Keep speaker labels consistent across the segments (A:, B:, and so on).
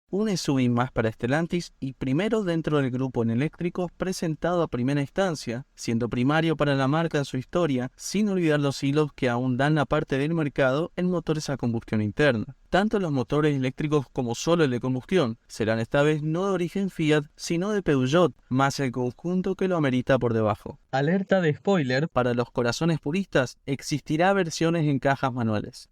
A: un SUV más para Stellantis y primero dentro del grupo en eléctricos presentado a primera instancia, siendo primario para la marca en su historia, sin olvidar los hilos que aún dan la parte del mercado en motores a combustión interna. Tanto los motores eléctricos como solo el de combustión serán esta vez no de origen Fiat, sino de Peugeot, más el conjunto que lo amerita por debajo. Alerta de spoiler, para los corazones puristas, existirá versiones en cajas manuales.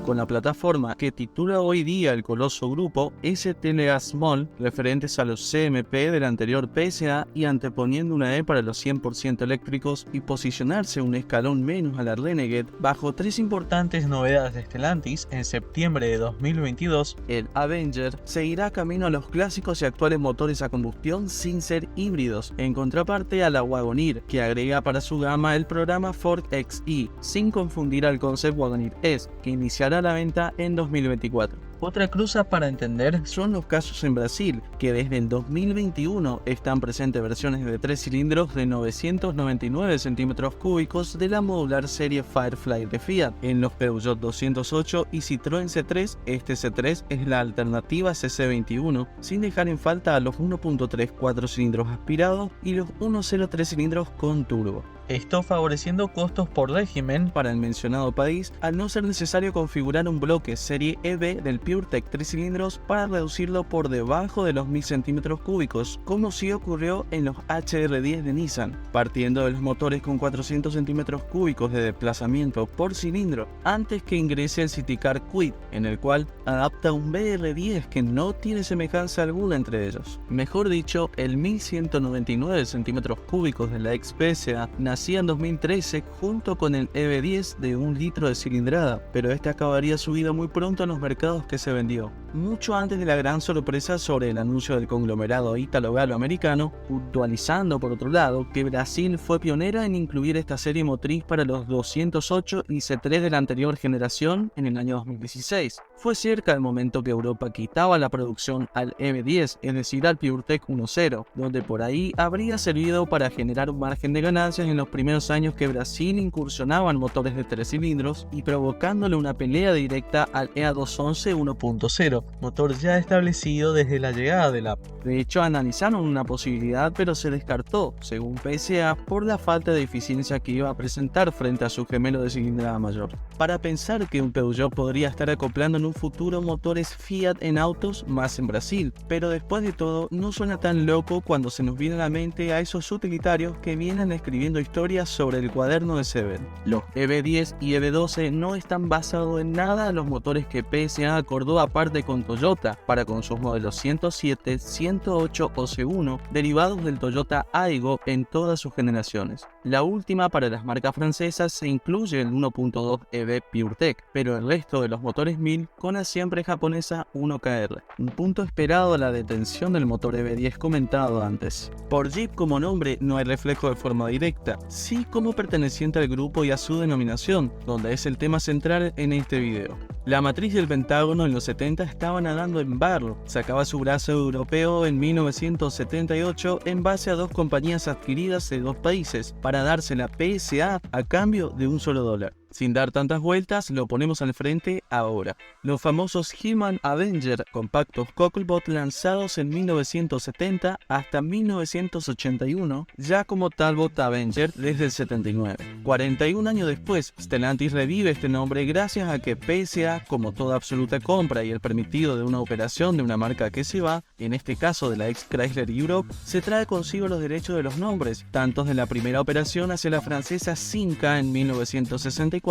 A: Con la plataforma que titula hoy día el coloso grupo STLA Small, referentes a los CMP del anterior PSA y anteponiendo una E para los 100% eléctricos y posicionarse un escalón menos a la Renegade, bajo tres importantes novedades de Stellantis, en septiembre de 2022, el Avenger seguirá camino a los clásicos y actuales motores a combustión sin ser híbridos, en contraparte a la Wagoneer, que agrega para su gama el programa Ford X-E, sin confundir al Concept Wagoneer S, que iniciará la venta en 2024. Otra cruza para entender son los casos en Brasil, que desde el 2021 están presentes versiones de 3 cilindros de 999 centímetros cúbicos de la modular serie Firefly de Fiat. En los Peugeot 208 y Citroën C3, este C3 es la alternativa CC21, sin dejar en falta a los 1.3 4 cilindros aspirados y los 1.03 cilindros con turbo. Esto favoreciendo costos por régimen para el mencionado país, al no ser necesario configurar un bloque serie EB del PureTech 3 cilindros para reducirlo por debajo de los 1000 centímetros cúbicos, como sí ocurrió en los HR10 de Nissan, partiendo de los motores con 400 centímetros cúbicos de desplazamiento por cilindro, antes que ingrese el Citycar Quid, en el cual adapta un BR10 que no tiene semejanza alguna entre ellos. Mejor dicho, el 1199 centímetros cúbicos de la ex-PSA nacía en 2013 junto con el EV10 de 1 litro de cilindrada, pero este acabaría su vida muy pronto en los mercados que se vendió, mucho antes de la gran sorpresa sobre el anuncio del conglomerado ítalo-galo-americano, puntualizando por otro lado que Brasil fue pionera en incluir esta serie motriz para los 208 y C3 de la anterior generación en el año 2016. Fue cerca el momento que Europa quitaba la producción al EV10, es decir al PureTech 1.0, donde por ahí habría servido para generar un margen de ganancias en los primeros años que Brasil incursionaba en motores de 3 cilindros y provocándole una pelea directa al EA211 1.0, motor ya establecido desde la llegada del Apple. De hecho, analizaron una posibilidad pero se descartó, según PSA, por la falta de eficiencia que iba a presentar frente a su gemelo de cilindrada mayor. Para pensar que un Peugeot podría estar acoplando en un futuro motores Fiat en autos más en Brasil, pero después de todo no suena tan loco cuando se nos viene a la mente a esos utilitarios que vienen escribiendo historias sobre el cuaderno de Seven. Los EV10 y EV12 no están basados en nada en los motores que PSA acordó aparte con Toyota para con sus modelos 107, 108 o C1 derivados del Toyota Aygo en todas sus generaciones. La última para las marcas francesas se incluye el 1.2 EV PureTech, pero el resto de los motores 1000 con la siempre japonesa 1KR. Un punto esperado a la detención del motor EV10 comentado antes. Por Jeep como nombre no hay reflejo de forma directa, sí como perteneciente al grupo y a su denominación, donde es el tema central en este video. La matriz del Pentágono en los 70 estaba nadando en barro, sacaba su brazo europeo en 1978 en base a dos compañías adquiridas de dos países para darse la PSA a cambio de $1. Sin dar tantas vueltas, lo ponemos al frente ahora. Los famosos Hillman Avenger, compactos Cocklebot lanzados en 1970 hasta 1981, ya como Talbot Avenger desde el 79. 41 años después, Stellantis revive este nombre gracias a que PSA, como toda absoluta compra y el permitido de una operación de una marca que se va, en este caso de la ex Chrysler Europe, se trae consigo los derechos de los nombres, tanto de la primera operación hacia la francesa Simca en 1964,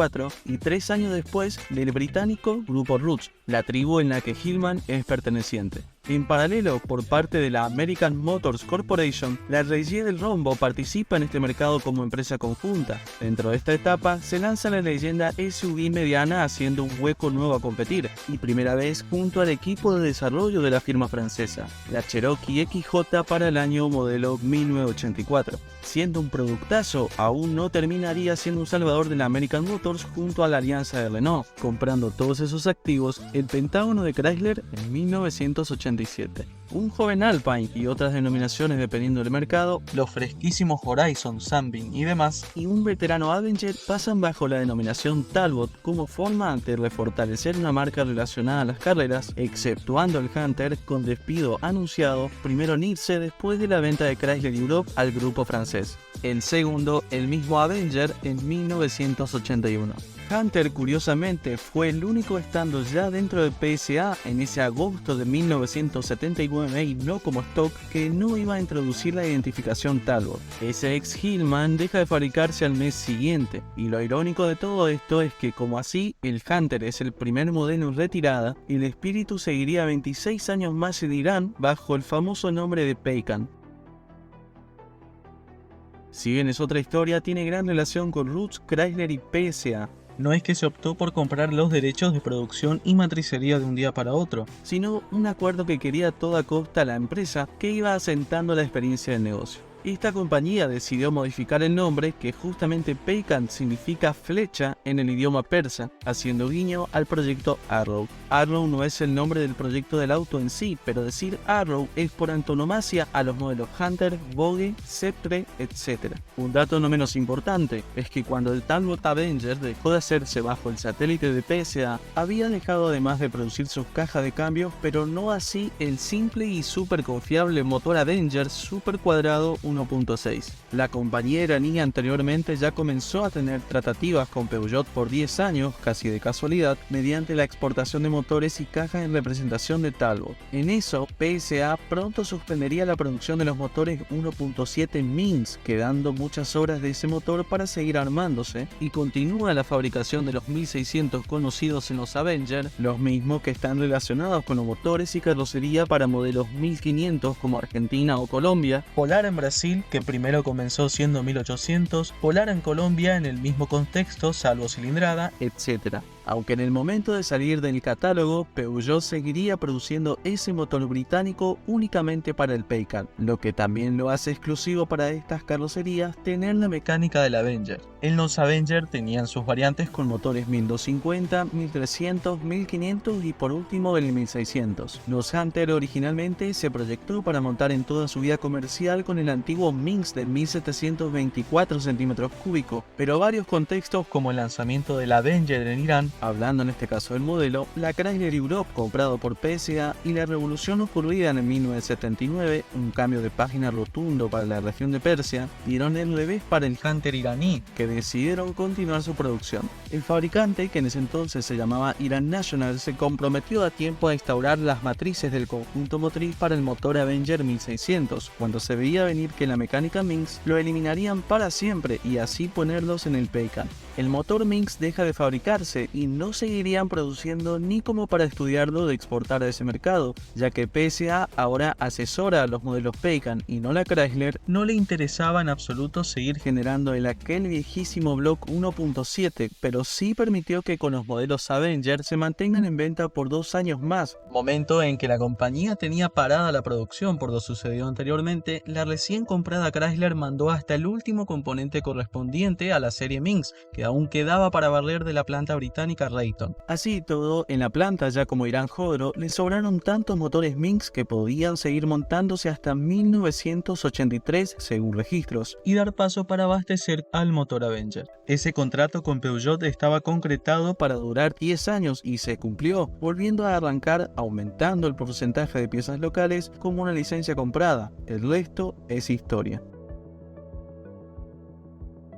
A: y 3 años después del británico Grupo Roots, la tribu en la que Hillman es perteneciente. En paralelo, por parte de la American Motors Corporation, la Regie del Rombo participa en este mercado como empresa conjunta. Dentro de esta etapa, se lanza la leyenda SUV mediana haciendo un hueco nuevo a competir, y primera vez junto al equipo de desarrollo de la firma francesa, la Cherokee XJ para el año modelo 1984. Siendo un productazo, aún no terminaría siendo un salvador de la American Motors junto a la alianza de Renault, comprando todos esos activos el Pentágono de Chrysler en 1984. 1987. Un joven Alpine y otras denominaciones dependiendo del mercado, los fresquísimos Horizon, Sunbeam y demás, y un veterano Avenger pasan bajo la denominación Talbot como forma de refortalecer una marca relacionada a las carreras, exceptuando el Hunter con despido anunciado, primero en irse después de la venta de Chrysler Europe al grupo francés. El segundo, el mismo Avenger en 1981. Hunter, curiosamente, fue el único estando ya dentro de PSA en ese agosto de 1979 y no como stock que no iba a introducir la identificación Talbot. Ese ex Hillman deja de fabricarse al mes siguiente, y lo irónico de todo esto es que como así el Hunter es el primer modelo en retirada, el espíritu seguiría 26 años más en Irán bajo el famoso nombre de Paykan. Si bien es otra historia, tiene gran relación con Roots, Chrysler y PSA. No es que se optó por comprar los derechos de producción y matricería de un día para otro, sino un acuerdo que quería a toda costa la empresa que iba asentando la experiencia del negocio. Esta compañía decidió modificar el nombre, que justamente Paykan significa flecha en el idioma persa, haciendo guiño al proyecto Arrow. Arrow no es el nombre del proyecto del auto en sí, pero decir Arrow es por antonomasia a los modelos Hunter, Vogue, Sceptre, etc. Un dato no menos importante es que cuando el Talbot Avenger dejó de hacerse bajo el satélite de PSA, había dejado además de producir sus cajas de cambios, pero no así el simple y súper confiable motor Avenger super cuadrado 1.6. La compañía iraní anteriormente ya comenzó a tener tratativas con Peugeot por 10 años, casi de casualidad, mediante la exportación de motores y cajas en representación de Talbot. En eso, PSA pronto suspendería la producción de los motores 1.7 Minsk, quedando muchas horas de ese motor para seguir armándose, y continúa la fabricación de los 1600 conocidos en los Avenger, los mismos que están relacionados con los motores y carrocería para modelos 1500 como Argentina o Colombia, Polar en Brasil, que primero comenzó siendo 1800, Polar en Colombia en el mismo contexto, salvo cilindrada, etc. Aunque en el momento de salir del catálogo, Peugeot seguiría produciendo ese motor británico únicamente para el Paykan, lo que también lo hace exclusivo para estas carrocerías tener la mecánica del Avenger. En los Avenger tenían sus variantes con motores 1250, 1300, 1500 y por último el 1600. Los Hunter originalmente se proyectó para montar en toda su vida comercial con el antiguo Minsk de 1724 centímetros cúbicos, pero varios contextos como el lanzamiento del Avenger en Irán, hablando en este caso del modelo, la Chrysler Europe comprado por PSA y la revolución ocurrida en 1979, un cambio de página rotundo para la región de Persia, dieron el revés para el Hunter iraní, que decidieron continuar su producción. El fabricante, que en ese entonces se llamaba Iran National, se comprometió a tiempo a instaurar las matrices del conjunto motriz para el motor Avenger 1600, cuando se veía venir que la mecánica Minsk lo eliminarían para siempre y así ponerlos en el Paykan. El motor Minsk deja de fabricarse y no seguirían produciendo ni como para estudiarlo de exportar a ese mercado, ya que PSA ahora asesora a los modelos Paykan y no la Chrysler, no le interesaba en absoluto seguir generando el aquel viejísimo block 1.7, pero sí permitió que con los modelos Avenger se mantengan en venta por 2 años más, momento en que la compañía tenía parada la producción por lo sucedido anteriormente. La recién comprada Chrysler mandó hasta el último componente correspondiente a la serie Minsk, que aún quedaba para barrer de la planta británica Rayton. Así y todo, en la planta ya como Irán Jodro, le sobraron tantos motores Minsk que podían seguir montándose hasta 1983 según registros, y dar paso para abastecer al motor Avenger. Ese contrato con Peugeot estaba concretado para durar 10 años y se cumplió, volviendo a arrancar aumentando el porcentaje de piezas locales como una licencia comprada. El resto es historia.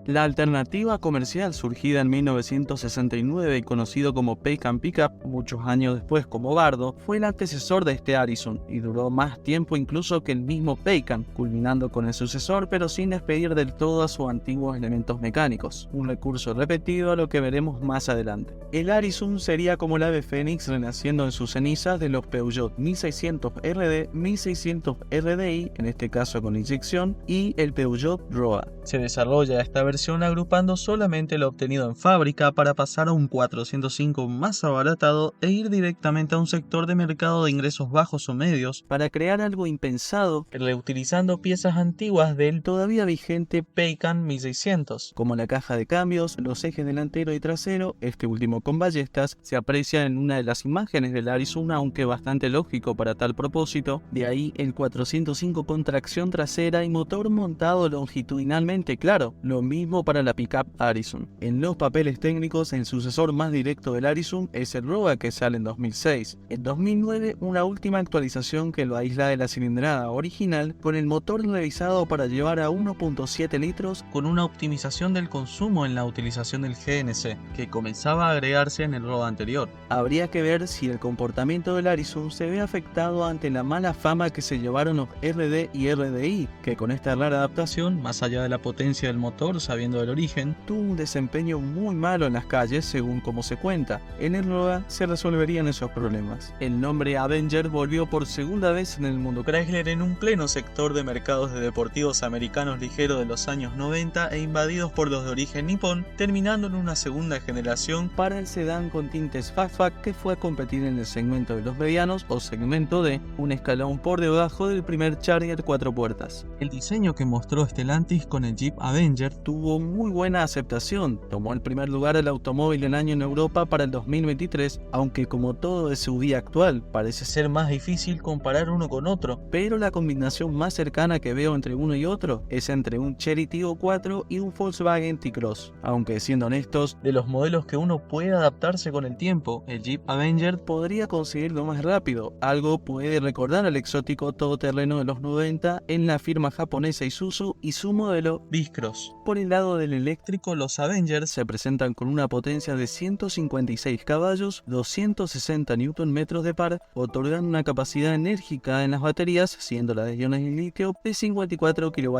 A: La alternativa comercial surgida en 1969 y conocido como Paykan Pickup, muchos años después como Bardo, fue el antecesor de este Harrison y duró más tiempo incluso que el mismo Paykan, culminando con el sucesor pero sin despedir del todo a sus antiguos elementos mecánicos, un recurso repetido a lo que veremos más adelante. El Harrison sería como el ave fénix renaciendo en sus cenizas de los Peugeot 1600 RD, 1600 RDI, en este caso con inyección, y el Peugeot Roa. Se desarrolla esta versión versión agrupando solamente lo obtenido en fábrica para pasar a un 405 más abaratado e ir directamente a un sector de mercado de ingresos bajos o medios para crear algo impensado, reutilizando piezas antiguas del todavía vigente Paycan 1600, como la caja de cambios, los ejes delantero y trasero, este último con ballestas, se aprecia en una de las imágenes del Arizona, aunque bastante lógico para tal propósito. De ahí el 405 con tracción trasera y motor montado longitudinalmente, claro, lo mismo para la pickup Harrison. En los papeles técnicos, el sucesor más directo del Harrison es el Rogue, que sale en 2006. En 2009, una última actualización que lo aísla de la cilindrada original con el motor revisado para llevar a 1.7 litros con una optimización del consumo en la utilización del GNC, que comenzaba a agregarse en el Rogue anterior. Habría que ver si el comportamiento del Harrison se ve afectado ante la mala fama que se llevaron los RD y RDI, que con esta rara adaptación, más allá de la potencia del motor sabiendo del origen, tuvo un desempeño muy malo en las calles según como se cuenta. En el Rogue se resolverían esos problemas. El nombre Avenger volvió por segunda vez en el mundo Chrysler en un pleno sector de mercados de deportivos americanos ligeros de los años 90 e invadidos por los de origen nipón, terminando en una segunda generación para el sedán con tintes fastback que fue a competir en el segmento de los medianos o segmento D, un escalón por debajo del primer Charger 4 puertas. El diseño que mostró Stellantis con el Jeep Avenger tuvo muy buena aceptación, tomó el primer lugar el automóvil del año en Europa para el 2023, aunque como todo de su día actual, parece ser más difícil comparar uno con otro, pero la combinación más cercana que veo entre uno y otro es entre un Chery Tiggo 4 y un Volkswagen T-Cross. Aunque siendo honestos, de los modelos que uno puede adaptarse con el tiempo, el Jeep Avenger podría conseguirlo más rápido. Algo puede recordar al exótico todoterreno de los 90 en la firma japonesa Isuzu y su modelo V-Cross. Por el lado del eléctrico, los Avengers se presentan con una potencia de 156 caballos, 260 Nm de par, otorgando una capacidad enérgica en las baterías, siendo la de iones de litio de 54 kWh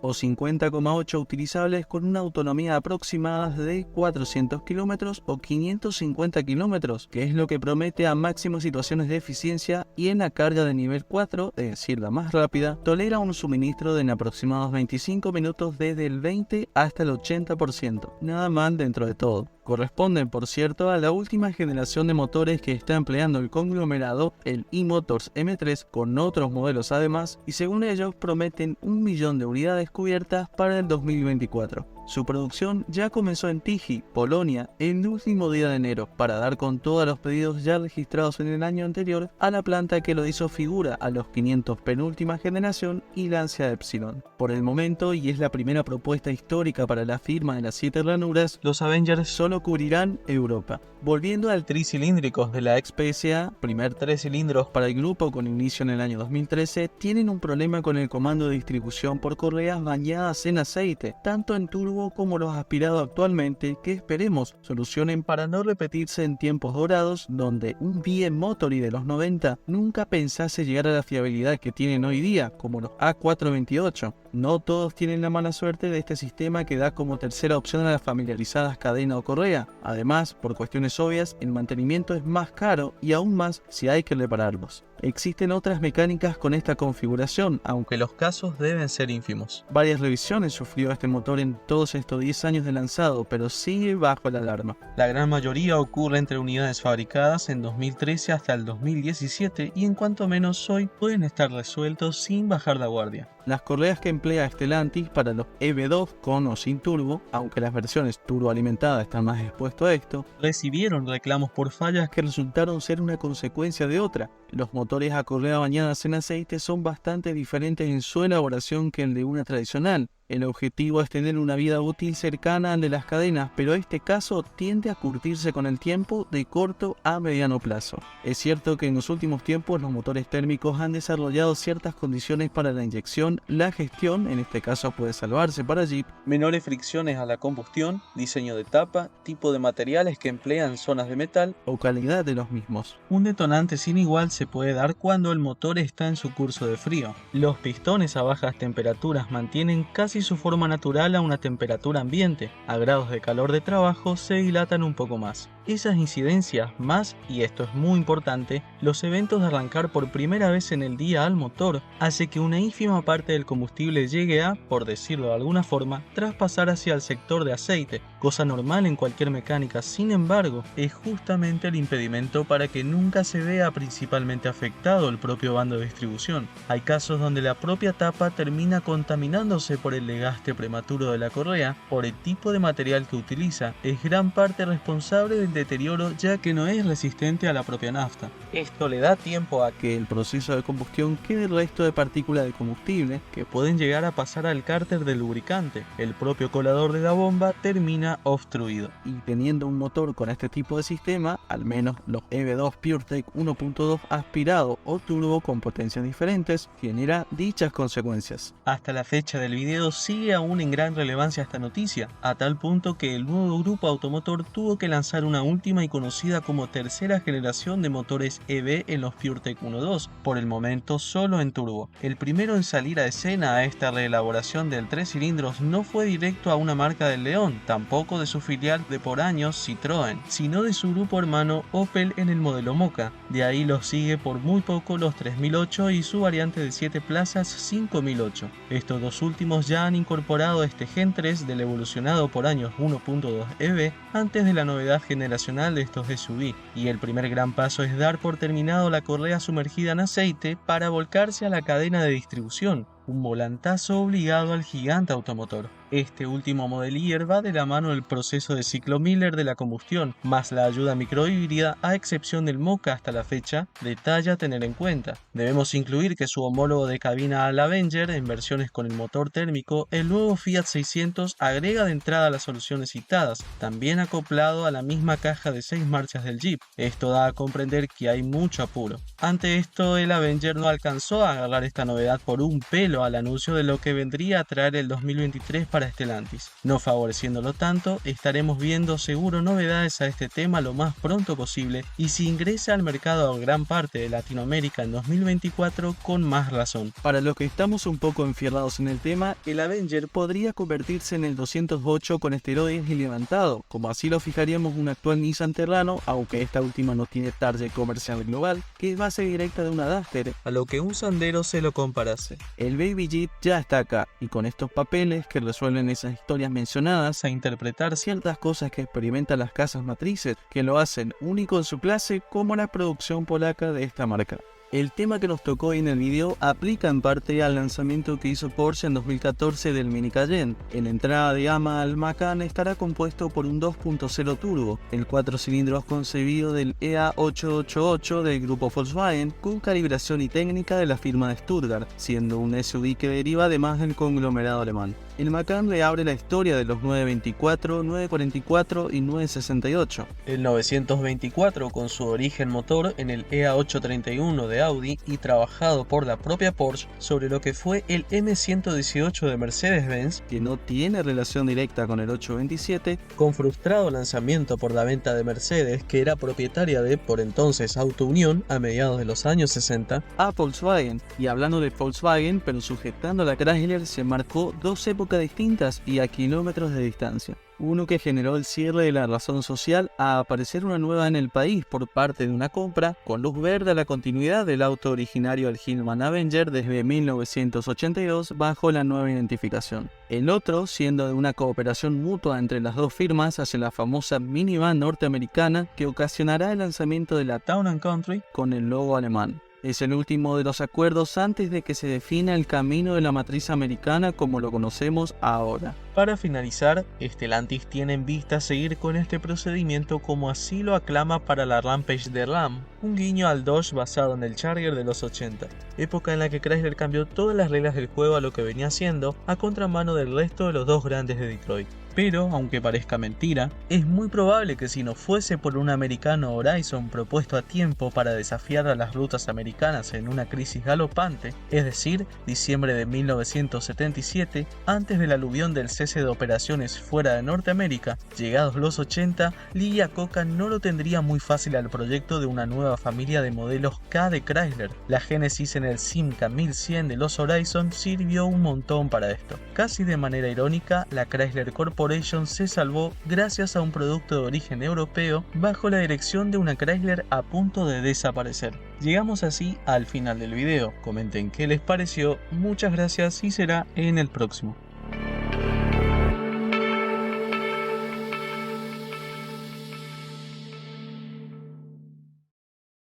A: o 50,8 utilizables con una autonomía aproximada de 400 km o 550 km, que es lo que promete a máximas situaciones de eficiencia, y en la carga de nivel 4, es decir, la más rápida, tolera un suministro de en aproximados 25 minutos desde el 20 hasta el 80%. Nada mal dentro de todo. Corresponden, por cierto, a la última generación de motores que está empleando el conglomerado, el eMotors M3, con otros modelos además, y según ellos prometen 1 millón de unidades cubiertas para el 2024. Su producción ya comenzó en Tychy, Polonia, el último día de enero, para dar con todos los pedidos ya registrados en el año anterior a la planta que lo hizo figura a los 500 penúltima generación y Lancia Epsilon. Por el momento, y es la primera propuesta histórica para la firma de las 7 ranuras, los Avengers solo cubrirán Europa. Volviendo al tricilíndricos de la ex-PSA, primer 3 cilindros para el grupo con inicio en el año 2013, tienen un problema con el comando de distribución por correas bañadas en aceite, tanto en turbo como los aspirados actualmente, que esperemos solucionen para no repetirse en tiempos dorados donde un BM Motory de los 90 nunca pensase llegar a la fiabilidad que tienen hoy día, como los A428. No todos tienen la mala suerte de este sistema que da como tercera opción a las familiarizadas cadena o correa. Además, por cuestiones obvias, el mantenimiento es más caro y aún más si hay que repararlos. Existen otras mecánicas con esta configuración, aunque los casos deben ser ínfimos. Varias revisiones sufrió este motor en todos estos 10 años de lanzado, pero sigue bajo la alarma. La gran mayoría ocurre entre unidades fabricadas en 2013 hasta el 2017 y en cuanto menos hoy pueden estar resueltos sin bajar la guardia. Las correas que emplea Stellantis para los EV2 con o sin turbo, aunque las versiones turboalimentadas están más expuestas a esto, recibieron reclamos por fallas que resultaron ser una consecuencia de otra. Los motores a correa bañadas en aceite son bastante diferentes en su elaboración que el de una tradicional. El objetivo es tener una vida útil cercana al de las cadenas, pero este caso tiende a curtirse con el tiempo de corto a mediano plazo. Es cierto que en los últimos tiempos los motores térmicos han desarrollado ciertas condiciones para la inyección, la gestión, en este caso puede salvarse para Jeep, menores fricciones a la combustión, diseño de tapa, tipo de materiales que emplean zonas de metal o calidad de los mismos. Un detonante sin igual se puede dar cuando el motor está en su curso de frío. Los pistones a bajas temperaturas mantienen casi casi su forma natural a una temperatura ambiente. A grados de calor de trabajo se dilatan un poco más. Esas incidencias más, y esto es muy importante, los eventos de arrancar por primera vez en el día al motor, hace que una ínfima parte del combustible llegue a, por decirlo de alguna forma, traspasar hacia el sector de aceite, cosa normal en cualquier mecánica. Sin embargo, es justamente el impedimento para que nunca se vea principalmente afectado el propio bando de distribución. Hay casos donde la propia tapa termina contaminándose por el desgaste prematuro de la correa, por el tipo de material que utiliza, es gran parte responsable del deterioro ya que no es resistente a la propia nafta. Esto le da tiempo a que el proceso de combustión quede el resto de partículas de combustible que pueden llegar a pasar al cárter del lubricante. El propio colador de la bomba termina obstruido. Y teniendo un motor con este tipo de sistema, al menos los EV2 PureTech 1.2 aspirado o turbo con potencias diferentes, genera dichas consecuencias. Hasta la fecha del video sigue aún en gran relevancia esta noticia, a tal punto que el nuevo grupo automotor tuvo que lanzar una última y conocida como tercera generación de motores EV en los PureTech 1.2, por el momento solo en turbo. El primero en salir a escena a esta reelaboración del 3 cilindros no fue directo a una marca del León, tampoco de su filial de por años Citroën, sino de su grupo hermano Opel en el modelo Mokka. De ahí lo sigue por muy poco los 3008 y su variante de 7 plazas 5008. Estos dos últimos ya han incorporado este Gen 3 del evolucionado por años 1.2 EV antes de la novedad generacional de estos SUV, y el primer gran paso es dar por terminado la correa sumergida en aceite para volcarse a la cadena de distribución, un volantazo obligado al gigante automotor. Este último modelier va de la mano del proceso de ciclo Miller de la combustión, más la ayuda microhíbrida, a excepción del Mokka hasta la fecha, detalle a tener en cuenta. Debemos incluir que su homólogo de cabina al Avenger, en versiones con el motor térmico, el nuevo Fiat 600 agrega de entrada las soluciones citadas, también acoplado a la misma caja de 6 marchas del Jeep. Esto da a comprender que hay mucho apuro. Ante esto, el Avenger no alcanzó a agarrar esta novedad por un pelo al anuncio de lo que vendría a traer el 2023 para Stellantis. No favoreciéndolo tanto, estaremos viendo seguro novedades a este tema lo más pronto posible, y si ingresa al mercado a gran parte de Latinoamérica en 2024, con más razón. Para los que estamos un poco enfierrados en el tema, el Avenger podría convertirse en el 208 con esteroides y levantado, como así lo fijaríamos un actual Nissan Terrano, aunque esta última no tiene target comercial global, que es base directa de una Duster, a lo que un Sandero se lo comparase. El Baby Jeep ya está acá, y con estos papeles que resuelven esas historias mencionadas a interpretar ciertas cosas que experimentan las casas matrices, que lo hacen único en su clase, como la producción polaca de esta marca. El tema que nos tocó hoy en el video aplica en parte al lanzamiento que hizo Porsche en 2014 del Mini Cayenne. En la entrada de gama al Macan estará compuesto por un 2.0 turbo, el 4 cilindros concebido del EA888 del grupo Volkswagen, con calibración y técnica de la firma de Stuttgart, siendo un SUV que deriva además del conglomerado alemán. El Macan le abre la historia de los 924, 944 y 968. El 924 con su origen motor en el EA831 de Audi y trabajado por la propia Porsche sobre lo que fue el M118 de Mercedes-Benz, que no tiene relación directa con el 827, con frustrado lanzamiento por la venta de Mercedes, que era propietaria de, por entonces, Auto Unión a mediados de los años 60, a Volkswagen. Y hablando de Volkswagen, pero sujetando a la Chrysler, se marcó dos épocas distintas y a kilómetros de distancia. Uno que generó el cierre de la razón social a aparecer una nueva en el país por parte de una compra, con luz verde a la continuidad del auto originario del Hillman Avenger desde 1982 bajo la nueva identificación. El otro siendo de una cooperación mutua entre las dos firmas hacia la famosa minivan norteamericana que ocasionará el lanzamiento de la Town & Country con el logo alemán. Es el último de los acuerdos antes de que se defina el camino de la matriz americana como lo conocemos ahora. Para finalizar, Stellantis tiene en vista seguir con este procedimiento como así lo aclama para la Rampage de Ram, un guiño al Dodge basado en el Charger de los 80, época en la que Chrysler cambió todas las reglas del juego a lo que venía haciendo, a contramano del resto de los dos grandes de Detroit. Pero, aunque parezca mentira, es muy probable que si no fuese por un americano Horizon propuesto a tiempo para desafiar a las rutas americanas en una crisis galopante, es decir, diciembre de 1977, antes del aluvión del cese de operaciones fuera de Norteamérica, llegados los 80, Lee y Iacocca no lo tendría muy fácil al proyecto de una nueva familia de modelos K de Chrysler. La génesis en el Simca 1100 de los Horizon sirvió un montón para esto. casi de manera irónica, la Chrysler Corporation se salvó gracias a un producto de origen europeo bajo la dirección de una Chrysler a punto de desaparecer. Llegamos así al final del video. Comenten qué les pareció, muchas gracias y será en el próximo.